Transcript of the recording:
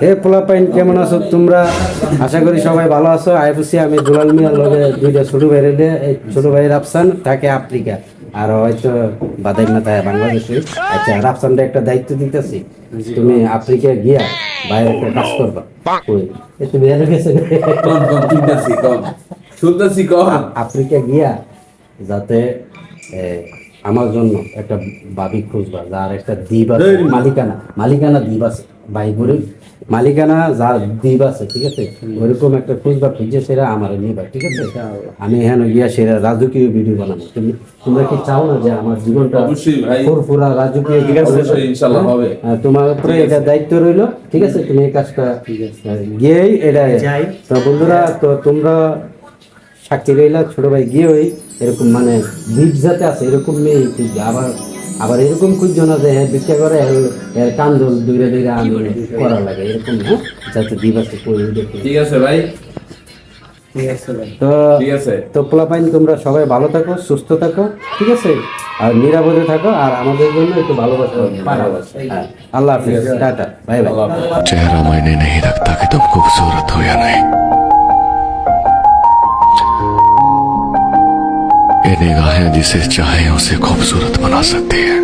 হে পোলাপাইন, কেমন আছো তোমরা? আশা করি সবাই ভালো আছো। আইবুসি আমি দুলাল মিয়ার লগে দুইটা ছোট ভাইয়ের ছোট ভাইয়ের রাফসান থাকে আফ্রিকা, আর হয়তো বাদাই না থাকে বাংলাদেশে। আচ্ছা, রাফসানটা একটা দায়িত্ব দিতেছি, তুমি আফ্রিকা গিয়া বাইরে একটা কাজ করবা। তুমি আফ্রিকা গিয়া যাতে আমার জন্য একটা বাবি খুঁজবা, যার একটা দ্বীপ আছে, মালিকানা দ্বীপ আছে, বাইপুরে মালিকানা যার দ্বীপ আছে, ঠিক আছে, ওইরকম একটা খুঁজবা, খুঁজে সেরা আমার নিবা, ঠিক আছে। আমি এখানে গিয়া সেরা রাজকীয় ভিডিও বানাবো। তোমরা কি চাও না যে আমার জীবনটা ফুরফুরা রাজকীয়? ঠিক আছে, ইনশাআল্লাহ হবে। তোমার উপরে এটা দায়িত্ব রইলো, ঠিক আছে। তুমি এই কাজটা গিয়েই এটা যাই। তো বন্ধুরা, তো তোমরা সাক্ষী রইলা, ছোট ভাই গিয়ে ওই এরকম মানে দ্বীপ যাতে আছে এরকম মেয়ে খুঁজবে। আবার এরকম খুঁজছো না যে হ্যাঁ ভিক্ষা করে এর কান্দল দূরে দূরে আমি করা লাগে, এরকম হ্যাঁ, যাতে দ্বীপ আছে। ঠিক আছে ভাই, তো পোলাপাইন, তোমরা সবাই ভালো থাকো, সুস্থ থাকো, ঠিক আছে, আর নিরাপদে থাকো, আর আমাদের জন্য একটু ভালোবাসা। আল্লাহ হাফিজ, টাটা, বাই বাই। चेहरा मायने नहीं रखता कि तुम खूबसूरत हो या नहीं, ये निगाहें जिसे चाहे उसे खूबसूरत बना सकती है।